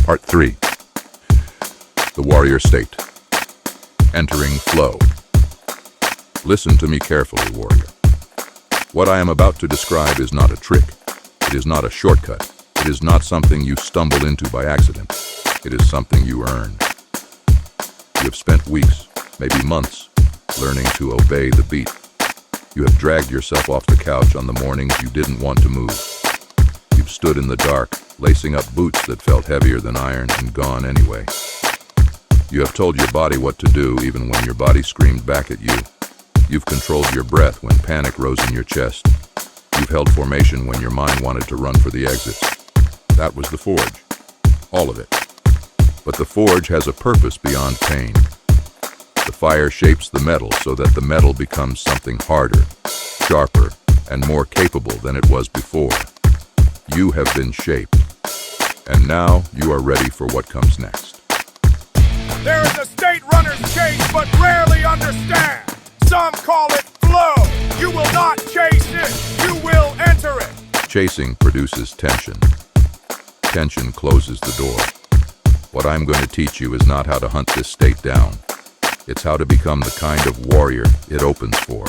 Part 3. The warrior state. Entering flow. Listen to me carefully, warrior. What I am about to describe is not a trick. It is not a shortcut. It is not something you stumble into by accident. It is something you earn. You have spent weeks, maybe months, learning to obey the beat. You have dragged yourself off the couch on the mornings you didn't want to move. You've stood in the dark, lacing up boots that felt heavier than iron and gone anyway. You have told your body what to do even when your body screamed back at you. You've controlled your breath when panic rose in your chest. You've held formation when your mind wanted to run for the exits. That was the forge. All of it. But the forge has a purpose beyond pain. The fire shapes the metal so that the metal becomes something harder, sharper, and more capable than it was before. You have been shaped. And now you are ready for what comes next. There is a state runners chase but rarely understand. Some call it flow. You will not chase it. You will enter it. Chasing produces tension. Tension closes the door. What I'm going to teach you is not how to hunt this state down. It's how to become the kind of warrior it opens for.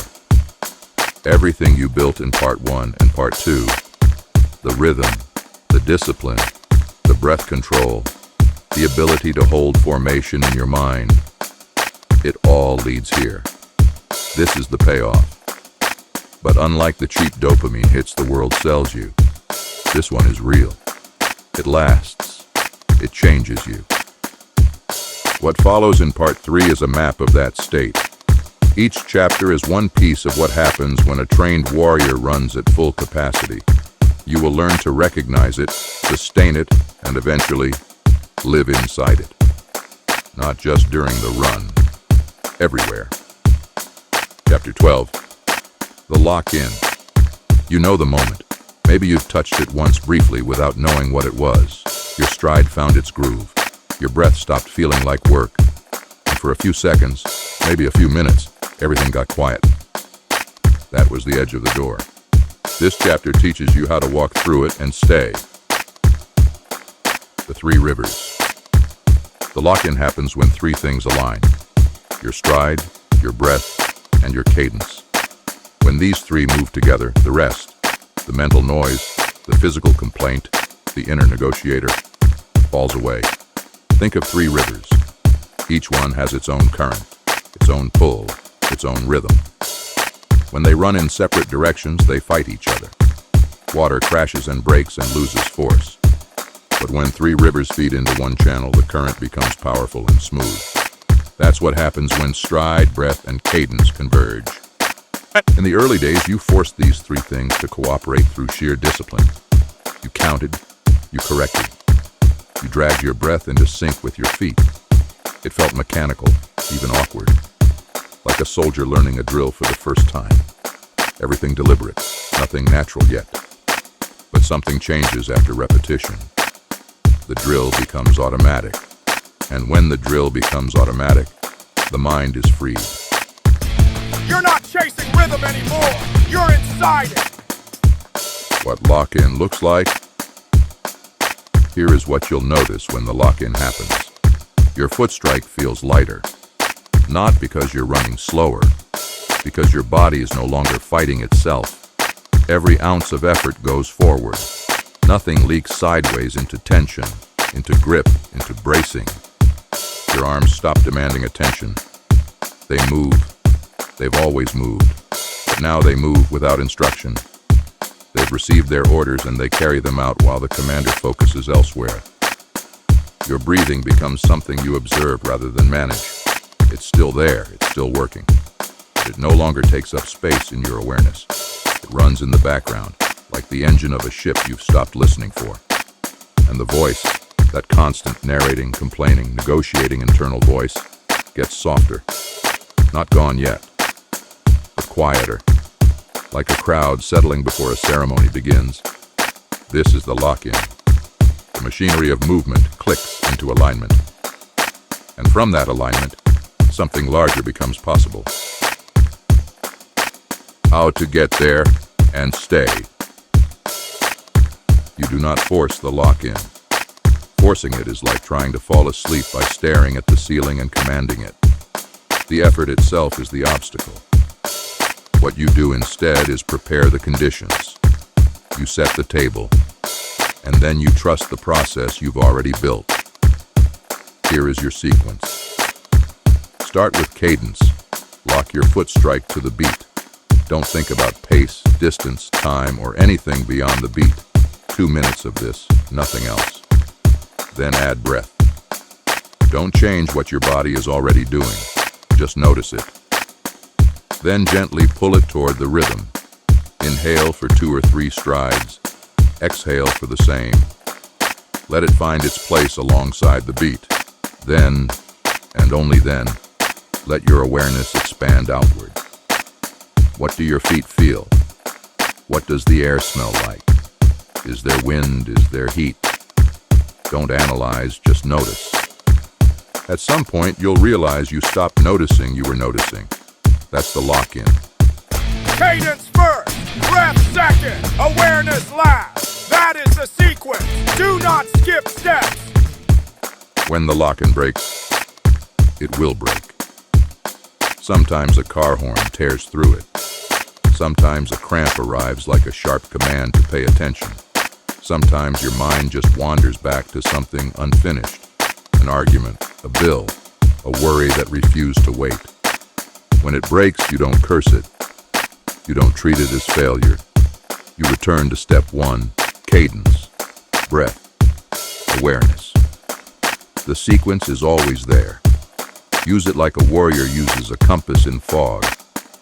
Everything you built in Part 1 and Part 2, the rhythm, the discipline, the breath control, the ability to hold formation in your mind, it all leads here. This is the payoff. But unlike the cheap dopamine hits the world sells you, this one is real. It lasts. It changes you. What follows in Part 3 is a map of that state. Each chapter is one piece of what happens when a trained warrior runs at full capacity. You will learn to recognize it, sustain it, and eventually live inside it. Not just during the run. Everywhere. Chapter 12. The lock-in. You know the moment. Maybe you've touched it once briefly without knowing what it was. Your stride found its groove. Your breath stopped feeling like work. And for a few seconds, maybe a few minutes, everything got quiet. That was the edge of the door. This chapter teaches you how to walk through it and stay. The 3 rivers. The lock-in happens when 3 things align. Your stride, your breath, and your cadence. When these 3 move together, the rest, the mental noise, the physical complaint, the inner negotiator, falls away. Think of 3 rivers. Each one has its own current, its own pull, its own rhythm. When they run in separate directions, they fight each other. Water crashes and breaks and loses force. But when 3 rivers feed into one channel, the current becomes powerful and smooth. That's what happens when stride, breath, and cadence converge. In the early days, you forced these 3 things to cooperate through sheer discipline. You counted, you corrected, you dragged your breath into sync with your feet. It felt mechanical, even awkward, like a soldier learning a drill for the first time. Everything deliberate, nothing natural yet. But something changes after repetition. The drill becomes automatic. And when the drill becomes automatic, the mind is freed. You're not chasing rhythm anymore. You're inside it. What lock-in looks like? Here is what you'll notice when the lock-in happens. Your foot strike feels lighter. Not because you're running slower, because your body is no longer fighting itself. Every ounce of effort goes forward. Nothing leaks sideways into tension, into grip, into bracing. Your arms stop demanding attention. They move. They've always moved. But now they move without instruction. They've received their orders and they carry them out while the commander focuses elsewhere. Your breathing becomes something you observe rather than manage. It's still there. It's still working. But it no longer takes up space in your awareness. It runs in the background, like the engine of a ship you've stopped listening for. And the voice, that constant narrating, complaining, negotiating internal voice, gets softer. Not gone yet, but quieter. Like a crowd settling before a ceremony begins. This is the lock-in. The machinery of movement clicks into alignment. And from that alignment, something larger becomes possible. How to get there and stay. You do not force the lock-in. Forcing it is like trying to fall asleep by staring at the ceiling and commanding it. The effort itself is the obstacle. What you do instead is prepare the conditions. You set the table, and then you trust the process you've already built. Here is your sequence. Start with cadence. Lock your foot strike to the beat. Don't think about pace, distance, time, or anything beyond the beat. 2 minutes of this, nothing else. Then add breath. Don't change what your body is already doing. Just notice it. Then gently pull it toward the rhythm. Inhale for 2 or 3 strides. Exhale for the same. Let it find its place alongside the beat. Then, and only then, let your awareness expand outward. What do your feet feel? What does the air smell like? Is there wind? Is there heat? Don't analyze, just notice. At some point, you'll realize you stopped noticing you were noticing. That's the lock-in. Cadence first, breath second, awareness last. That is the sequence. Do not skip steps. When the lock-in breaks, it will break. Sometimes a car horn tears through it. Sometimes a cramp arrives like a sharp command to pay attention. Sometimes your mind just wanders back to something unfinished. An argument, a bill, a worry that refused to wait. When it breaks, you don't curse it. You don't treat it as failure. You return to step 1, cadence, breath, awareness. The sequence is always there. Use it like a warrior uses a compass in fog,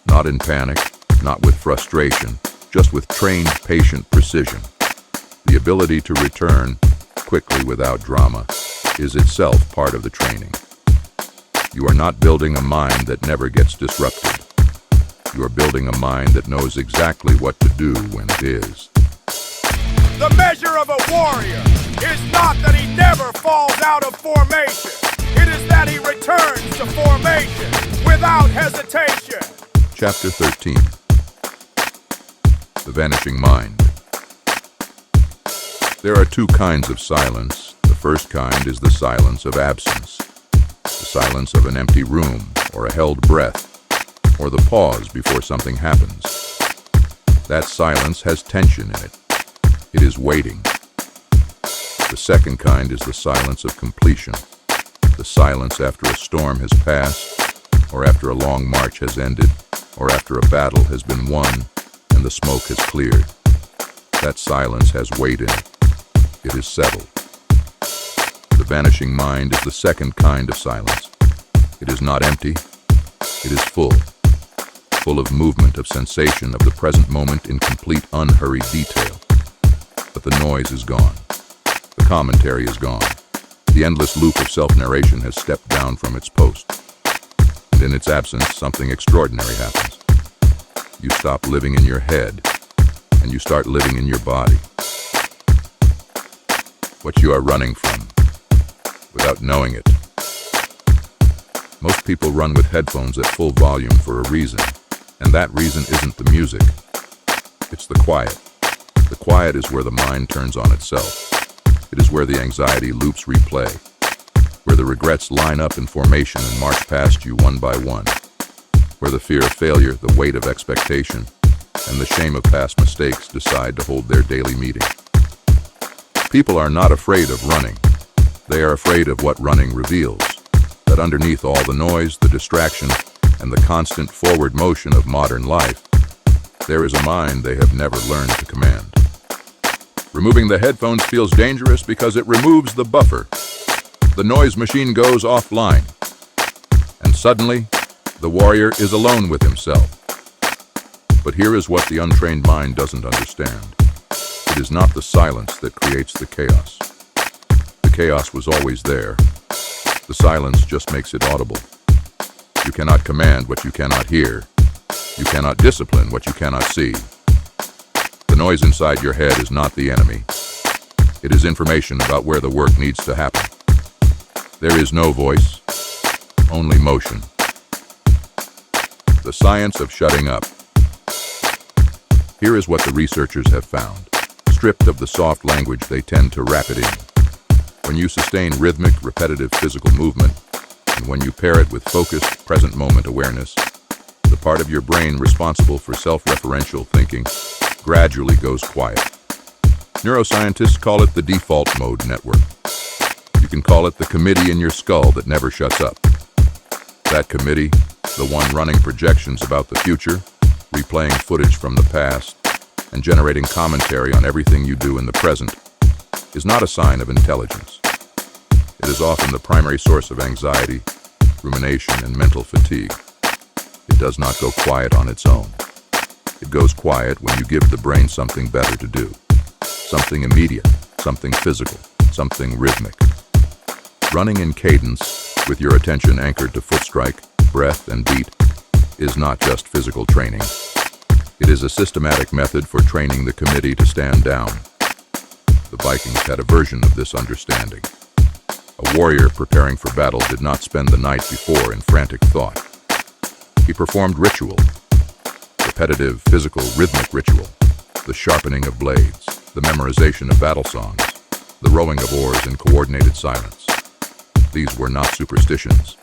not in panic, not with frustration, just with trained, patient precision. The ability to return quickly without drama is itself part of the training. You are not building a mind that never gets disrupted. You are building a mind that knows exactly what to do when it is. The measure of a warrior is not that he never falls out of formation. It is that he returns to formation without hesitation. Chapter 13. The Vanishing Mind. There are 2 kinds of silence. The first kind is the silence of absence, the silence of an empty room, or a held breath, or the pause before something happens. That silence has tension in it. It is waiting. The second kind is the silence of completion, the silence after a storm has passed, or after a long march has ended, or after a battle has been won and the smoke has cleared. That silence has weight in it. It is settled. The vanishing mind is the second kind of silence. It is not empty. It is full of movement, of sensation, of the present moment in complete, unhurried detail. But the noise is gone. The commentary is gone. The endless loop of self-narration has stepped down from its post. And in its absence, something extraordinary happens. You stop living in your head, and you start living in your body. What you are running from, without knowing it. Most people run with headphones at full volume for a reason, and that reason isn't the music. It's the quiet. The quiet is where the mind turns on itself. It is where the anxiety loops replay, where the regrets line up in formation and march past you one by one, where the fear of failure, the weight of expectation, and the shame of past mistakes decide to hold their daily meeting. People are not afraid of running. They are afraid of what running reveals, that underneath all the noise, the distraction, and the constant forward motion of modern life, there is a mind they have never learned to command. Removing the headphones feels dangerous because it removes the buffer. The noise machine goes offline, and suddenly, the warrior is alone with himself. But here is what the untrained mind doesn't understand. It is not the silence that creates the chaos. The chaos was always there. The silence just makes it audible. You cannot command what you cannot hear. You cannot discipline what you cannot see. The noise inside your head is not the enemy. It is information about where the work needs to happen. There is no voice, only motion. The science of shutting up. Here is what the researchers have found. Stripped of the soft language, they tend to wrap it in. When you sustain rhythmic, repetitive physical movement, and when you pair it with focused, present-moment awareness, the part of your brain responsible for self-referential thinking gradually goes quiet. Neuroscientists call it the default mode network. You can call it the committee in your skull that never shuts up. That committee, the one running projections about the future, replaying footage from the past, and generating commentary on everything you do in the present, is not a sign of intelligence. It is often the primary source of anxiety, rumination, and mental fatigue. It does not go quiet on its own. It goes quiet when you give the brain something better to do. Something immediate, something physical, something rhythmic. Running in cadence, with your attention anchored to foot strike, breath, and beat, is not just physical training. It is a systematic method for training the committee to stand down. The Vikings had a version of this understanding. A warrior preparing for battle did not spend the night before in frantic thought. He performed ritual, repetitive, physical, rhythmic ritual, the sharpening of blades, the memorization of battle songs, the rowing of oars in coordinated silence. These were not superstitions.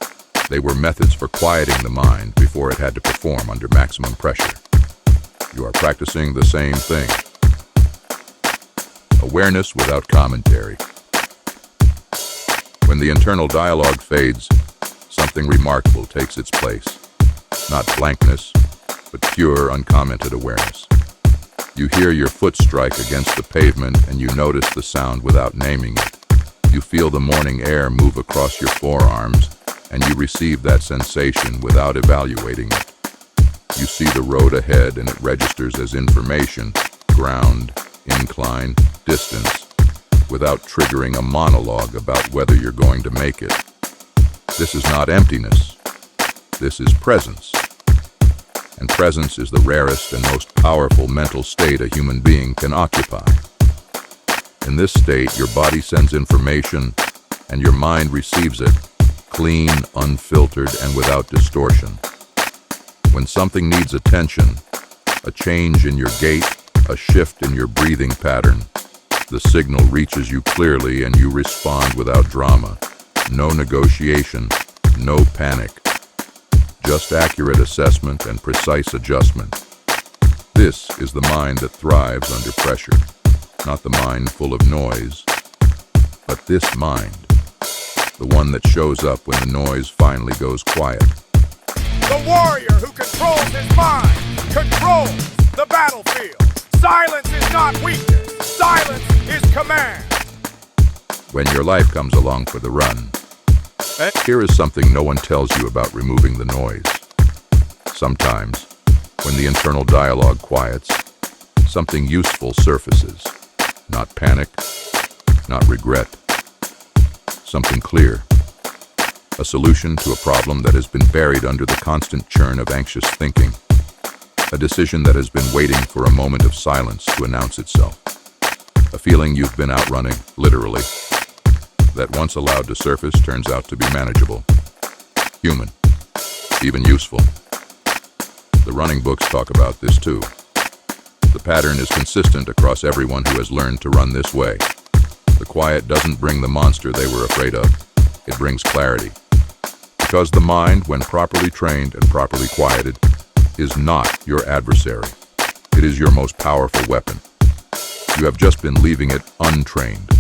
They were methods for quieting the mind before it had to perform under maximum pressure. You are practicing the same thing. Awareness without commentary. When the internal dialogue fades, something remarkable takes its place. Not blankness, but pure, uncommented awareness. You hear your foot strike against the pavement and you notice the sound without naming it. You feel the morning air move across your forearms and you receive that sensation without evaluating it. You see the road ahead and it registers as information, ground, incline, distance, without triggering a monologue about whether you're going to make it. This is not emptiness. This is presence. And presence is the rarest and most powerful mental state a human being can occupy. In this state, your body sends information and your mind receives it, clean, unfiltered, and without distortion. When something needs attention, a change in your gait, a shift in your breathing pattern, the signal reaches you clearly and you respond without drama. No negotiation, no panic. Just accurate assessment and precise adjustment. This is the mind that thrives under pressure. Not the mind full of noise, but this mind, the one that shows up when the noise finally goes quiet. The warrior who controls his mind controls the battlefield. Silence is not weakness. Silence is command. When your life comes along for the run, here is something no one tells you about removing the noise. Sometimes, when the internal dialogue quiets, something useful surfaces. Not panic, not regret. Something clear. A solution to a problem that has been buried under the constant churn of anxious thinking. A decision that has been waiting for a moment of silence to announce itself. A feeling you've been outrunning, literally, that once allowed to surface turns out to be manageable, human, even useful. The running books talk about this too. The pattern is consistent across everyone who has learned to run this way. The quiet doesn't bring the monster they were afraid of. It brings clarity. Because the mind, when properly trained and properly quieted, is not your adversary. It is your most powerful weapon. You have just been leaving it untrained,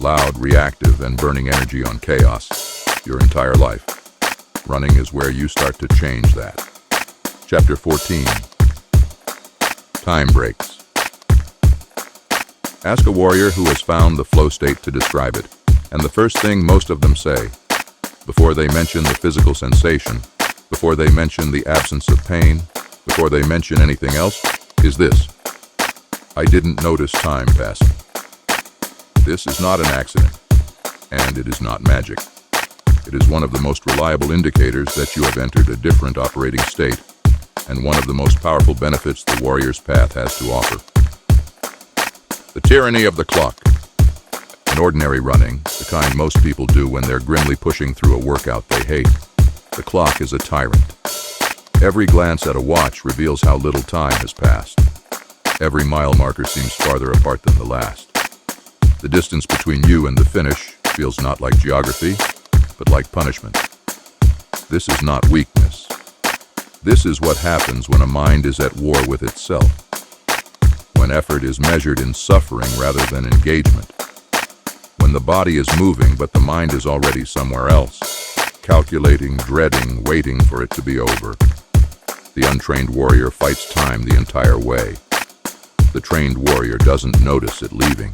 loud, reactive, and burning energy on chaos your entire life. Running is where you start to change that. Chapter 14. Time breaks. Ask a warrior who has found the flow state to describe it, and the first thing most of them say, before they mention the physical sensation, before they mention the absence of pain, before they mention anything else, is this: I didn't notice time passing. This is not an accident, and it is not magic. It is one of the most reliable indicators that you have entered a different operating state, and one of the most powerful benefits the warrior's path has to offer. The tyranny of the clock. In ordinary running, the kind most people do when they're grimly pushing through a workout they hate, the clock is a tyrant. Every glance at a watch reveals how little time has passed. Every mile marker seems farther apart than the last. The distance between you and the finish, feels not like geography, but like punishment. This is not weakness. This is what happens when a mind is at war with itself, when effort is measured in suffering rather than engagement, when the body is moving but the mind is already somewhere else, calculating, dreading, waiting for it to be over. The untrained warrior fights time the entire way. The trained warrior doesn't notice it leaving.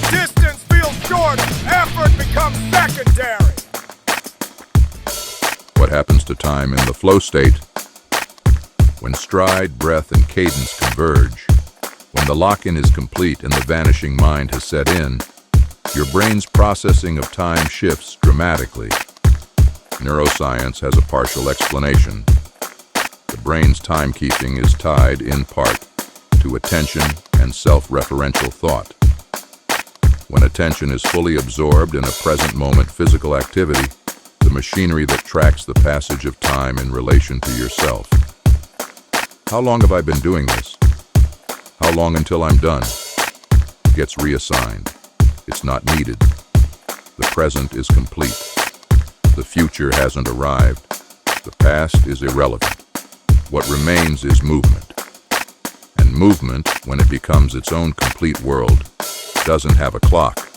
Distance feels short, effort becomes secondary. What happens to time in the flow state? When stride, breath, and cadence converge, when the lock-in is complete and the vanishing mind has set in, your brain's processing of time shifts dramatically. Neuroscience has a partial explanation. The brain's timekeeping is tied, in part, to attention and self-referential thought. When attention is fully absorbed in a present-moment physical activity, the machinery that tracks the passage of time in relation to yourself. How long have I been doing this? How long until I'm done? Gets reassigned. It's not needed. The present is complete. The future hasn't arrived. The past is irrelevant. What remains is movement. And movement, when it becomes its own complete world, doesn't have a clock.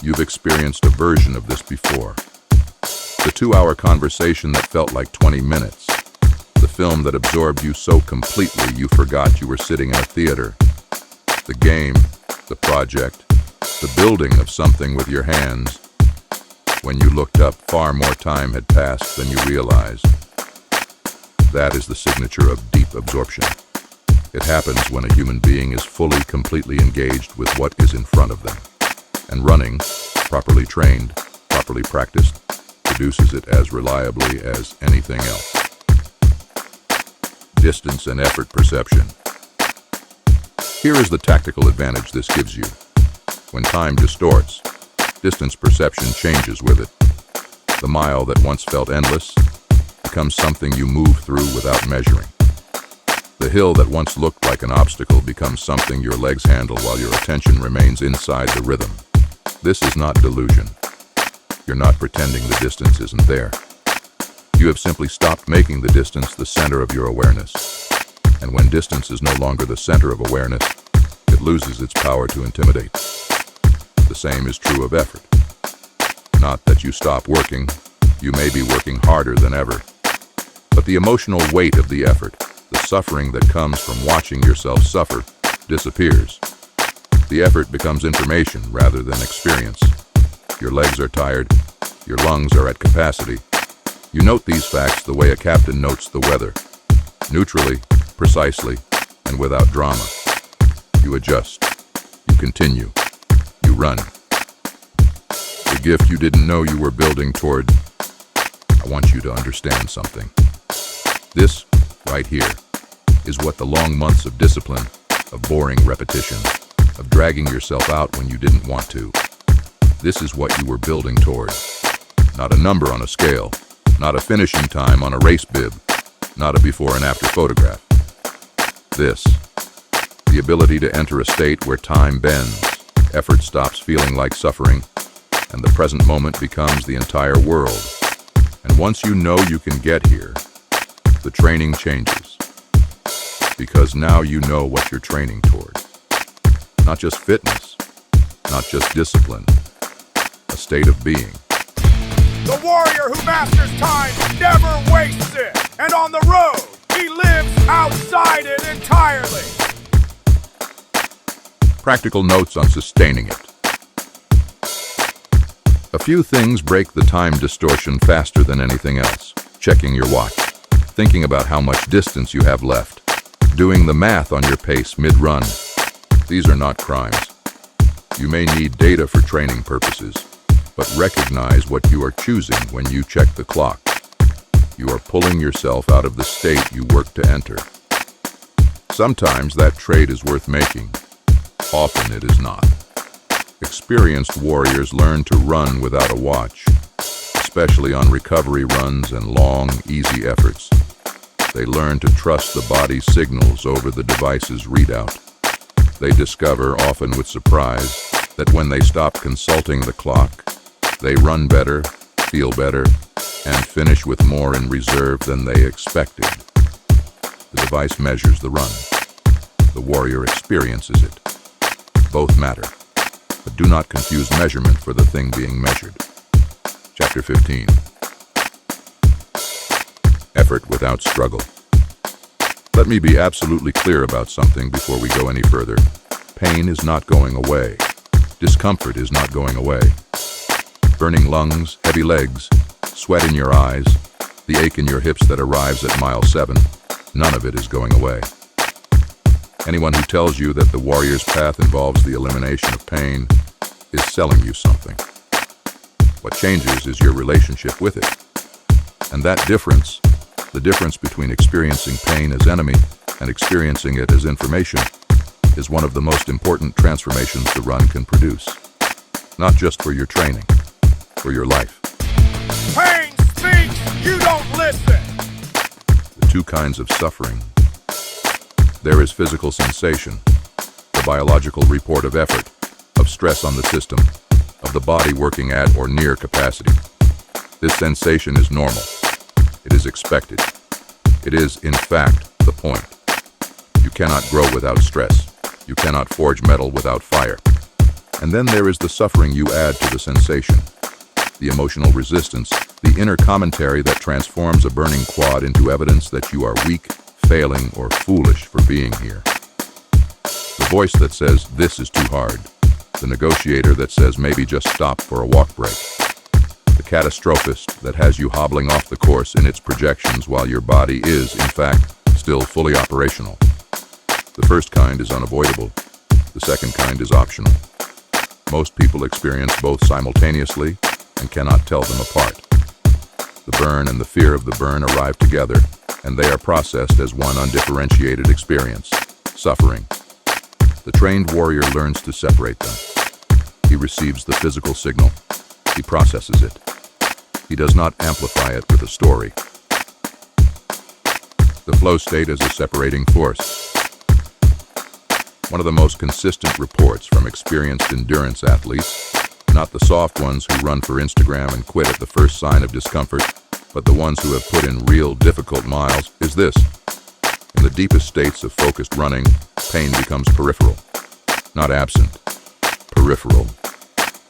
You've experienced a version of this before. The 2-hour conversation that felt like 20 minutes. The film that absorbed you so completely you forgot you were sitting in a theater. The game, the project, the building of something with your hands. When you looked up, far more time had passed than you realized. That is the signature of deep absorption. It happens when a human being is fully, completely engaged with what is in front of them. And running, properly trained, properly practiced, produces it as reliably as anything else. Distance and effort perception. Here is the tactical advantage this gives you. When time distorts, distance perception changes with it. The mile that once felt endless becomes something you move through without measuring. The hill that once looked like an obstacle becomes something your legs handle while your attention remains inside the rhythm. This is not delusion. You're not pretending the distance isn't there. You have simply stopped making the distance the center of your awareness. And when distance is no longer the center of awareness, it loses its power to intimidate. The same is true of effort. Not that you stop working, you may be working harder than ever. But the emotional weight of the effort, the suffering that comes from watching yourself suffer, disappears. The effort becomes information rather than experience. Your legs are tired, your lungs are at capacity. You note these facts the way a captain notes the weather, neutrally, precisely, and without drama. You adjust, you continue, you run. The gift you didn't know you were building toward. I want you to understand something. This, right here, is what the long months of discipline, of boring repetition, of dragging yourself out when you didn't want to. This is what you were building toward. Not a number on a scale, not a finishing time on a race bib, not a before and after photograph. This, the ability to enter a state where time bends, effort stops feeling like suffering, and the present moment becomes the entire world. And once you know you can get here, the training changes. Because now you know what you're training toward. Not just fitness, not just discipline, a state of being. The warrior who masters time never wastes it, and on the road, he lives outside it entirely. Practical notes on sustaining it. A few things break the time distortion faster than anything else. Checking your watch, thinking about how much distance you have left, doing the math on your pace mid-run. These are not crimes. You may need data for training purposes, but recognize what you are choosing when you check the clock. You are pulling yourself out of the state you work to enter. Sometimes that trade is worth making. Often it is not. Experienced warriors learn to run without a watch, especially on recovery runs and long, easy efforts. They learn to trust the body's signals over the device's readout. They discover, often with surprise, that when they stop consulting the clock, they run better, feel better, and finish with more in reserve than they expected. The device measures the run. The warrior experiences it. Both matter, but do not confuse measurement for the thing being measured. Chapter 15. Effort without struggle. Let me be absolutely clear about something before we go any further. Pain is not going away. Discomfort is not going away. Burning lungs, heavy legs, sweat in your eyes, the ache in your hips that arrives at mile 7, none of it is going away. Anyone who tells you that the warrior's path involves the elimination of pain is selling you something. What changes is your relationship with it. And that difference, the difference between experiencing pain as enemy and experiencing it as information, is one of the most important transformations the run can produce. Not just for your training, for your life. Pain speaks, you don't listen. The two kinds of suffering. There is physical sensation, the biological report of effort, of stress on the system, of the body working at or near capacity. This sensation is normal. It is expected. It is, in fact, the point. You cannot grow without stress. You cannot forge metal without fire. And then there is the suffering you add to the sensation, the emotional resistance, the inner commentary that transforms a burning quad into evidence that you are weak, failing, or foolish for being here. The voice that says, this is too hard. The negotiator that says, maybe just stop for a walk break. The catastrophist that has you hobbling off the course in its projections while your body is, in fact, still fully operational. The first kind is unavoidable. The second kind is optional. Most people experience both simultaneously and cannot tell them apart. The burn and the fear of the burn arrive together, and they are processed as one undifferentiated experience, suffering. The trained warrior learns to separate them. He receives the physical signal. He processes it. He does not amplify it with a story. The flow state is a separating force. One of the most consistent reports from experienced endurance athletes, not the soft ones who run for Instagram and quit at the first sign of discomfort, but the ones who have put in real difficult miles, is this. In the deepest states of focused running, pain becomes peripheral, not absent. Peripheral.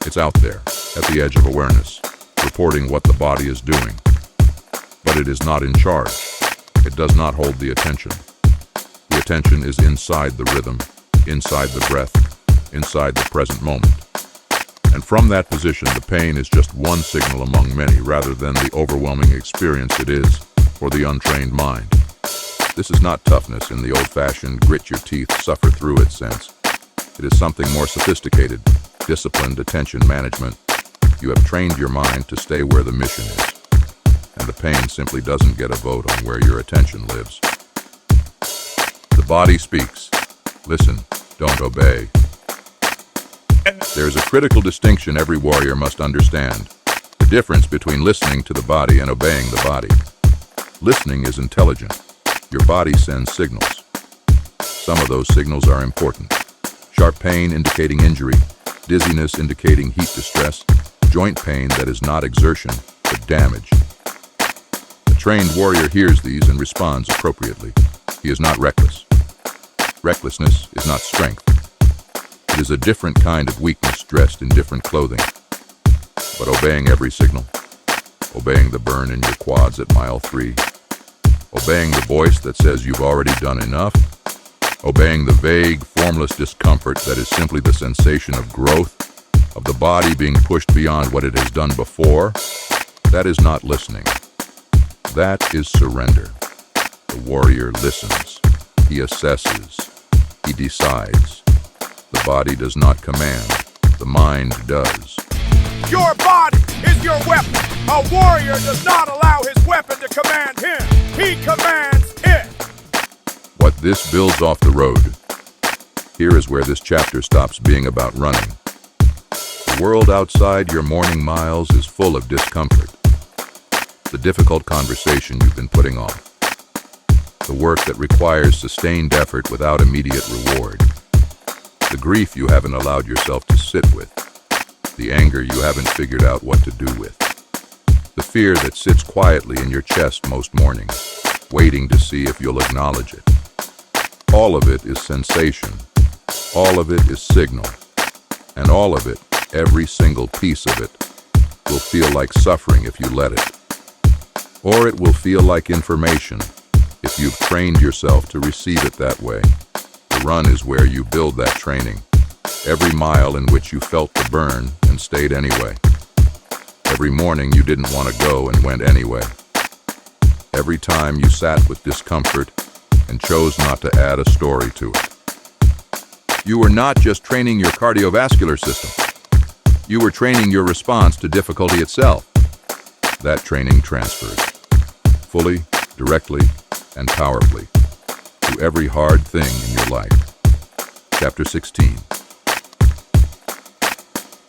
It's out there, at the edge of awareness, reporting what the body is doing. But it is not in charge. It does not hold the attention. The attention is inside the rhythm, inside the breath, inside the present moment. And from that position, the pain is just one signal among many rather than the overwhelming experience it is for the untrained mind. This is not toughness in the old-fashioned grit-your-teeth, suffer-through-it sense. It is something more sophisticated, disciplined attention management. You have trained your mind to stay where the mission is. And the pain simply doesn't get a vote on where your attention lives. The body speaks. Listen, don't obey. There is a critical distinction every warrior must understand. The difference between listening to the body and obeying the body. Listening is intelligent. Your body sends signals. Some of those signals are important. Sharp pain indicating injury, dizziness indicating heat distress, joint pain that is not exertion, but damage. A trained warrior hears these and responds appropriately. He is not reckless. Recklessness is not strength. It is a different kind of weakness dressed in different clothing. But obeying every signal, obeying the burn in your quads at mile 3, obeying the voice that says you've already done enough, obeying the vague, formless discomfort that is simply the sensation of growth, of the body being pushed beyond what it has done before, that is not listening. That is surrender. The warrior listens. He assesses. He decides. The body does not command. The mind does. Your body is your weapon. A warrior does not allow his weapon to command him. He commands it. What this builds off the road. Here is where this chapter stops being about running. The world outside your morning miles is full of discomfort. The difficult conversation you've been putting off. The work that requires sustained effort without immediate reward. the grief you haven't allowed yourself to sit with, the anger you haven't figured out what to do with, the fear that sits quietly in your chest most mornings, waiting to see if you'll acknowledge it. All of it is sensation, all of it is signal, and all of it, every single piece of it, will feel like suffering if you let it. Or it will feel like information if you've trained yourself to receive it that way. The run is where you build that training. Every mile in which you felt the burn and stayed anyway. Every morning you didn't want to go and went anyway. Every time you sat with discomfort and chose not to add a story to it. You were not just training your cardiovascular system. You were training your response to difficulty itself. That training transferred, fully, directly, and powerfully, to every hard thing in your life. Chapter 16.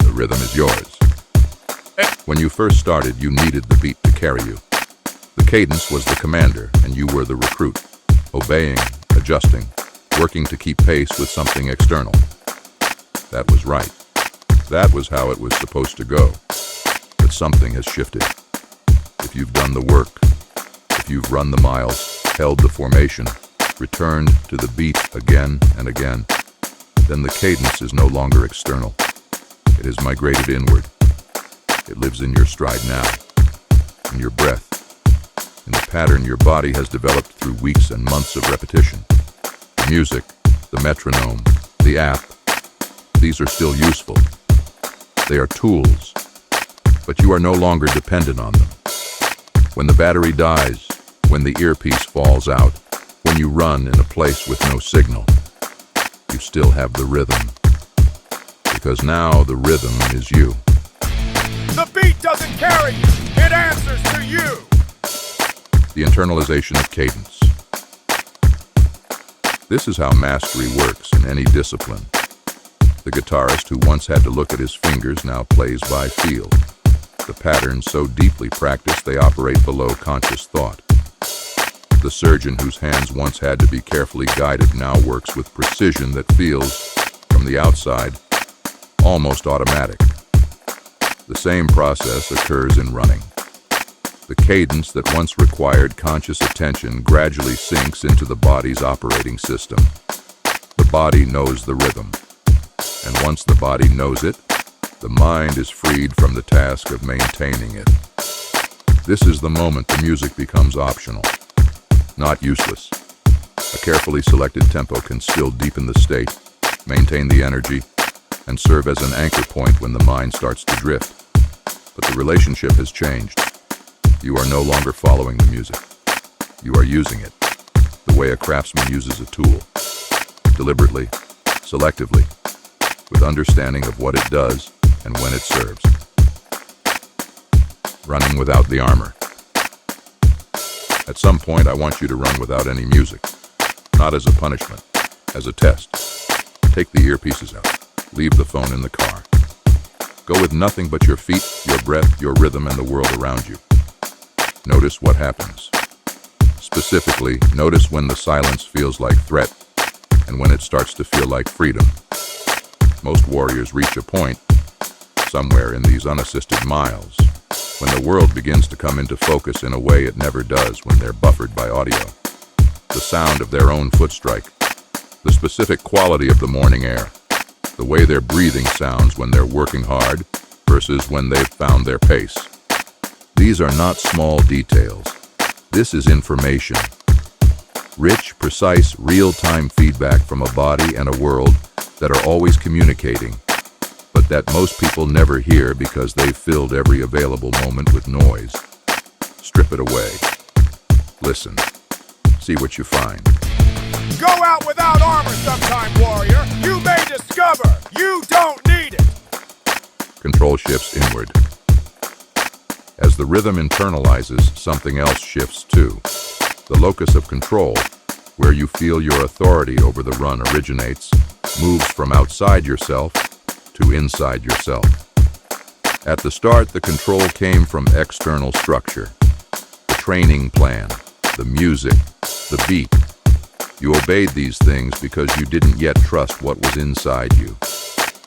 The rhythm is yours. When you first started, you needed the beat to carry you. The cadence was the commander, and you were the recruit, obeying, adjusting, working to keep pace with something external. That was right. That was how it was supposed to go. But something has shifted. If you've done the work, if you've run the miles, held the formation, returned to the beat again and again, then the cadence is no longer external. It has migrated inward. It lives in your stride now, in your breath, in the pattern your body has developed through weeks and months of repetition. The music, the metronome, the app, these are still useful. They are tools, but you are no longer dependent on them. When the battery dies, when the earpiece falls out, when you run in a place with no signal, you still have the rhythm. Because now the rhythm is you. The beat doesn't carry you, it answers to you. The internalization of cadence. This is how mastery works in any discipline. The guitarist who once had to look at his fingers now plays by feel. The patterns so deeply practiced they operate below conscious thought. The surgeon whose hands once had to be carefully guided now works with precision that feels, from the outside, almost automatic. The same process occurs in running. The cadence that once required conscious attention gradually sinks into the body's operating system. The body knows the rhythm. And once the body knows it, the mind is freed from the task of maintaining it. This is the moment the music becomes optional, not useless. A carefully selected tempo can still deepen the state, maintain the energy, and serve as an anchor point when the mind starts to drift. But the relationship has changed. You are no longer following the music. You are using it, the way a craftsman uses a tool, deliberately, selectively, with understanding of what it does and when it serves. Running without the armor. At some point, I want you to run without any music. Not as a punishment, as a test. Take the earpieces out. Leave the phone in the car. Go with nothing but your feet, your breath, your rhythm, and the world around you. Notice what happens. Specifically, notice when the silence feels like threat and when it starts to feel like freedom. Most warriors reach a point, somewhere in these unassisted miles, when the world begins to come into focus in a way it never does when they're buffered by audio. The sound of their own foot strike, the specific quality of the morning air, the way their breathing sounds when they're working hard versus when they've found their pace. These are not small details. This is information. Rich, precise, real-time feedback from a body and a world that are always communicating, but that most people never hear because they've filled every available moment with noise. Strip it away. Listen. See what you find. Go out without armor sometime, warrior. You may discover you don't need it. Control shifts inward. As the rhythm internalizes, something else shifts too. The locus of control, where you feel your authority over the run originates, moves from outside yourself to inside yourself. At the start, the control came from external structure. The training plan, the music, the beat. You obeyed these things because you didn't yet trust what was inside you.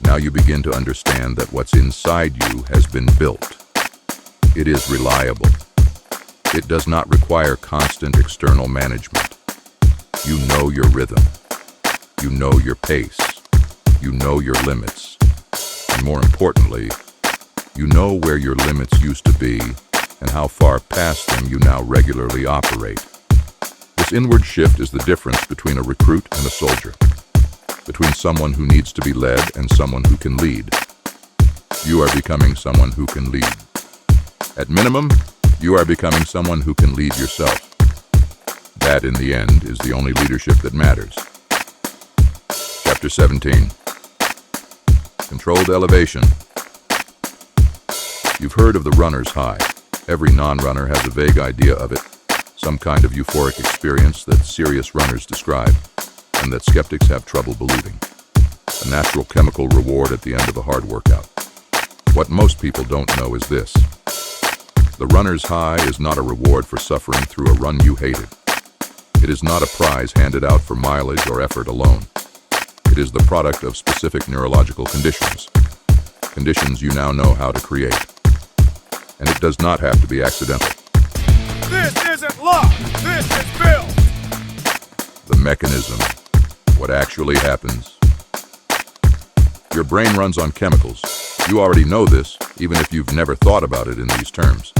Now you begin to understand that what's inside you has been built. It is reliable. It does not require constant external management. You know your rhythm. You know your pace. You know your limits. And more importantly, you know where your limits used to be and how far past them you now regularly operate. This inward shift is the difference between a recruit and a soldier, between someone who needs to be led and someone who can lead. You are becoming someone who can lead. At minimum, you are becoming someone who can lead yourself. That, in the end, is the only leadership that matters. Chapter 17. Controlled elevation. You've heard of the runner's high. Every non-runner has a vague idea of it, some kind of euphoric experience that serious runners describe, and that skeptics have trouble believing. A natural chemical reward at the end of a hard workout. What most people don't know is this. The runner's high is not a reward for suffering through a run you hated. It is not a prize handed out for mileage or effort alone. It is the product of specific neurological conditions. Conditions you now know how to create. And it does not have to be accidental. This isn't luck. This is built. The mechanism. What actually happens. Your brain runs on chemicals. You already know this, even if you've never thought about it in these terms.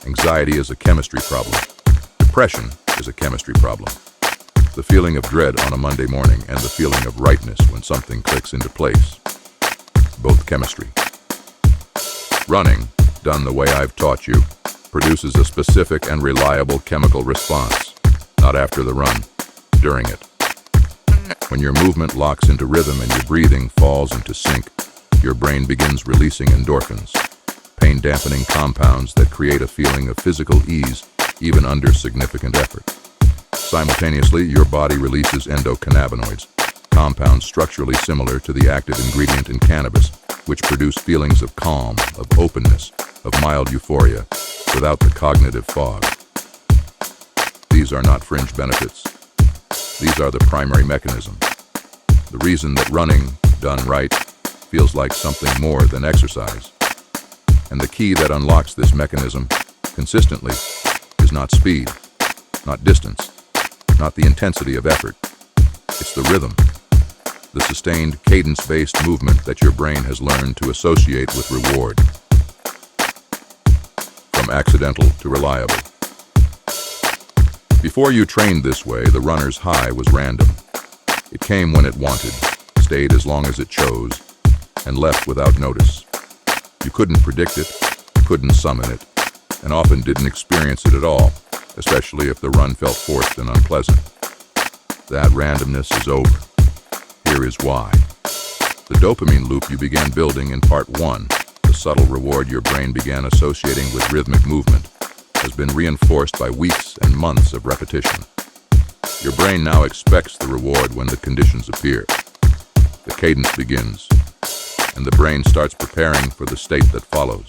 Anxiety is a chemistry problem. Depression is a chemistry problem. The feeling of dread on a Monday morning and the feeling of rightness when something clicks into place. Both chemistry. Running, done the way I've taught you, produces a specific and reliable chemical response. Not after the run, during it. When your movement locks into rhythm and your breathing falls into sync, your brain begins releasing endorphins, pain-dampening compounds that create a feeling of physical ease even under significant effort. Simultaneously, your body releases endocannabinoids, compounds structurally similar to the active ingredient in cannabis, which produce feelings of calm, of openness, of mild euphoria, without the cognitive fog. These are not fringe benefits. These are the primary mechanism. The reason that running, done right, feels like something more than exercise. And the key that unlocks this mechanism, consistently, is not speed, not distance, not the intensity of effort. It's the rhythm, the sustained cadence-based movement that your brain has learned to associate with reward. From accidental to reliable. Before you trained this way, the runner's high was random. It came when it wanted, stayed as long as it chose, and left without notice. You couldn't predict it, couldn't summon it, and often didn't experience it at all, especially if the run felt forced and unpleasant. That randomness is over. Here is why. The dopamine loop you began building in part 1, the subtle reward your brain began associating with rhythmic movement, has been reinforced by weeks and months of repetition. Your brain now expects the reward when the conditions appear. The cadence begins, and the brain starts preparing for the state that follows,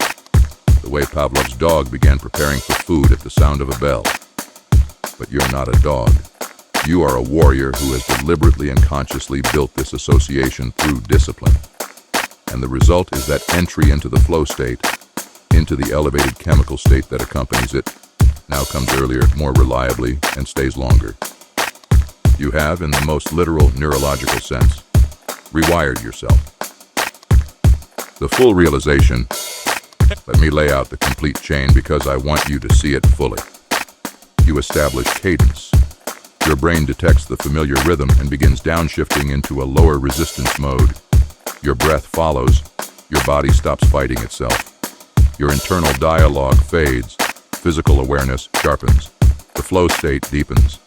the way Pavlov's dog began preparing for food at the sound of a bell. But you're not a dog. You are a warrior who has deliberately and consciously built this association through discipline. And the result is that entry into the flow state, into the elevated chemical state that accompanies it, now comes earlier, more reliably, and stays longer. You have, in the most literal neurological sense, rewired yourself. The full realization, let me lay out the complete chain because I want you to see it fully. You establish cadence. Your brain detects the familiar rhythm and begins downshifting into a lower resistance mode. Your breath follows. Your body stops fighting itself. Your internal dialogue fades. Physical awareness sharpens. The flow state deepens.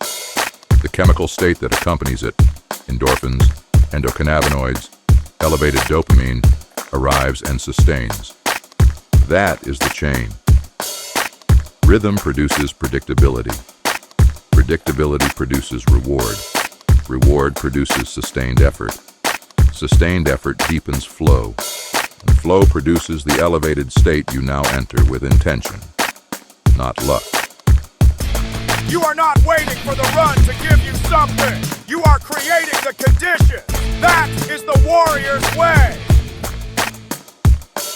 The chemical state that accompanies it, endorphins, endocannabinoids, elevated dopamine, arrives and sustains. That is the chain. Rhythm produces predictability. Predictability produces reward. Reward produces sustained effort. Sustained effort deepens flow. And flow produces the elevated state you now enter with intention, not luck. You are not waiting for the run to give you something. You are creating the conditions. That is the warrior's way.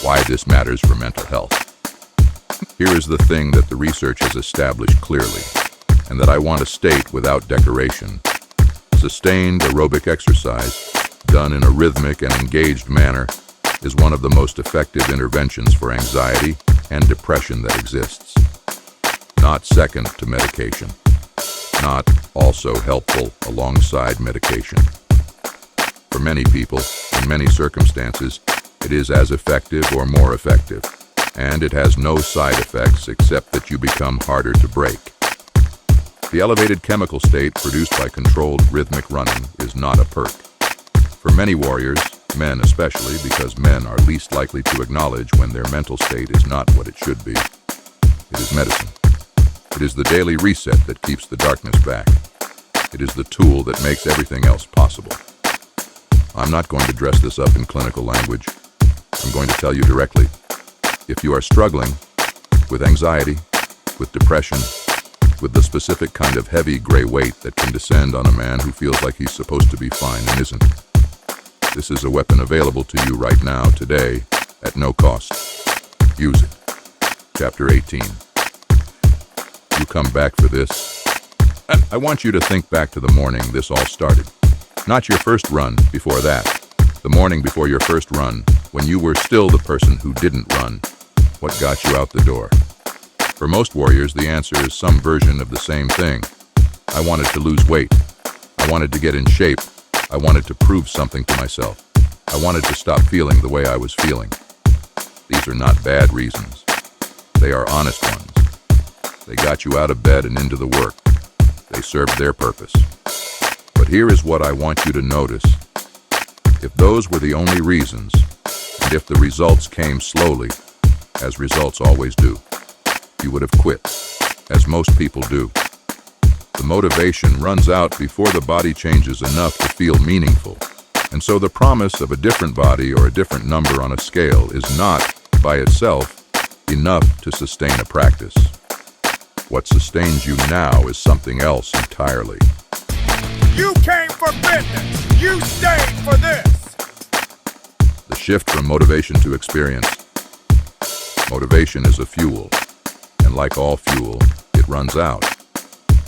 Why this matters for mental health. Here is the thing that the research has established clearly, and that I want to state without decoration. Sustained aerobic exercise, done in a rhythmic and engaged manner, is one of the most effective interventions for anxiety and depression that exists. Not second to medication. Not also helpful alongside medication. For many people, in many circumstances, it is as effective or more effective, and it has no side effects except that you become harder to break. The elevated chemical state produced by controlled rhythmic running is not a perk. For many warriors, men especially, because men are least likely to acknowledge when their mental state is not what it should be, it is medicine. It is the daily reset that keeps the darkness back. It is the tool that makes everything else possible. I'm not going to dress this up in clinical language. I'm going to tell you directly. If you are struggling with anxiety, with depression, with the specific kind of heavy gray weight that can descend on a man who feels like he's supposed to be fine and isn't, this is a weapon available to you right now, today, at no cost. Use it. Chapter 18. You come back for this. I want you to think back to the morning this all started. Not your first run, before that. The morning before your first run, when you were still the person who didn't run. What got you out the door? For most warriors, the answer is some version of the same thing. I wanted to lose weight. I wanted to get in shape. I wanted to prove something to myself. I wanted to stop feeling the way I was feeling. These are not bad reasons. They are honest ones. They got you out of bed and into the work. They served their purpose. But here is what I want you to notice. If those were the only reasons, and if the results came slowly, as results always do, you would have quit, as most people do. The motivation runs out before the body changes enough to feel meaningful. And so the promise of a different body or a different number on a scale is not, by itself, enough to sustain a practice. What sustains you now is something else entirely. You came for fitness. You stayed for this. The shift from motivation to experience. Motivation is a fuel, and like all fuel, it runs out.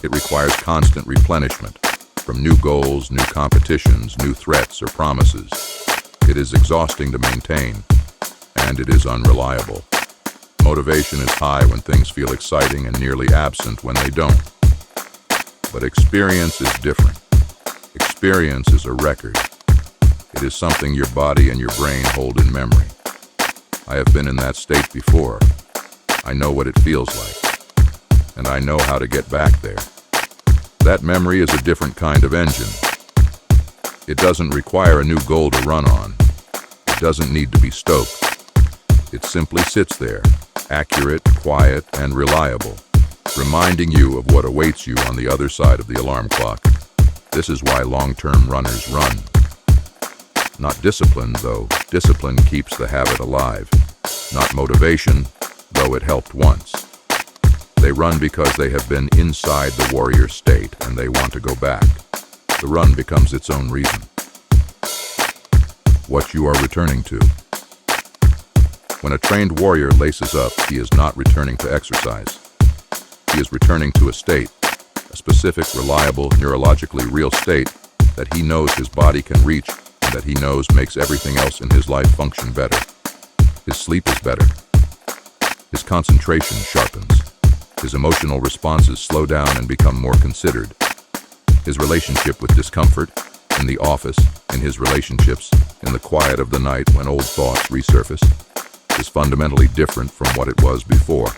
It requires constant replenishment, from new goals, new competitions, new threats or promises. It is exhausting to maintain, and it is unreliable. Motivation is high when things feel exciting and nearly absent when they don't. But experience is different. Experience is a record. It is something your body and your brain hold in memory. I have been in that state before. I know what it feels like, and I know how to get back there. That memory is a different kind of engine. It doesn't require a new goal to run on. It doesn't need to be stoked. It simply sits there, accurate, quiet, and reliable, reminding you of what awaits you on the other side of the alarm clock. This is why long-term runners run. Not discipline, though. Discipline keeps the habit alive. Not motivation, though it helped once. They run because they have been inside the warrior state and they want to go back. The run becomes its own reason. What you are returning to. When a trained warrior laces up, he is not returning to exercise. He is returning to a state, a specific, reliable, neurologically real state that he knows his body can reach and that he knows makes everything else in his life function better. His sleep is better. His concentration sharpens. His emotional responses slow down and become more considered. His relationship with discomfort, in the office, in his relationships, in the quiet of the night when old thoughts resurface, is fundamentally different from what it was before.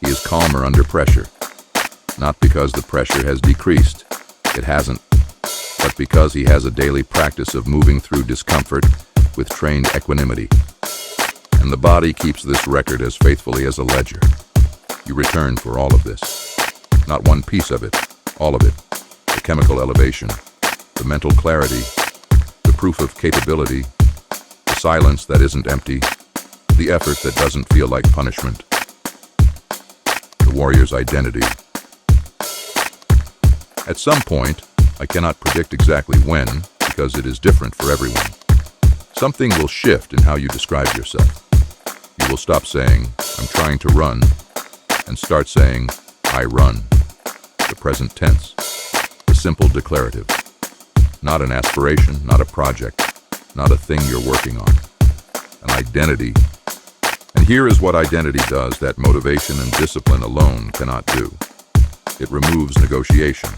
He is calmer under pressure, not because the pressure has decreased, it hasn't, but because he has a daily practice of moving through discomfort with trained equanimity. And the body keeps this record as faithfully as a ledger. You return for all of this. Not one piece of it, all of it. The chemical elevation, the mental clarity, the proof of capability, the silence that isn't empty, the effort that doesn't feel like punishment. The warrior's identity, At some point, I cannot predict exactly when, because it is different for everyone. Something will shift in how you describe yourself. You will stop saying, I'm trying to run, and start saying, I run. The present tense. The simple declarative. Not an aspiration, not a project, not a thing you're working on. An identity. And here is what identity does that motivation and discipline alone cannot do. It removes negotiation.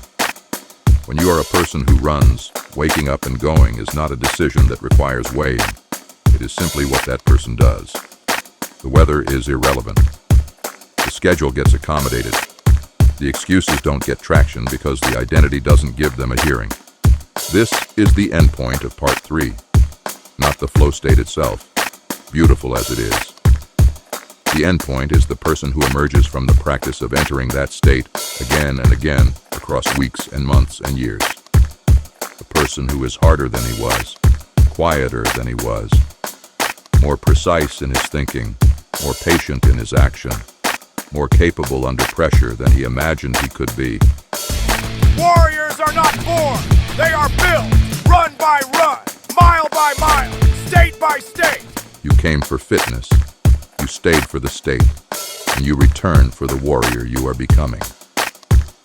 When you are a person who runs, waking up and going is not a decision that requires weighing. It is simply what that person does. The weather is irrelevant. The schedule gets accommodated. The excuses don't get traction because the identity doesn't give them a hearing. This is the endpoint of part 3, not the flow state itself, beautiful as it is. The endpoint is the person who emerges from the practice of entering that state again and again across weeks and months and years. A person who is harder than he was, quieter than he was, more precise in his thinking, more patient in his action, more capable under pressure than he imagined he could be. Warriors are not born, they are built, run by run, mile by mile, state by state. You came for fitness, you stayed for the state, and you return for the warrior you are becoming.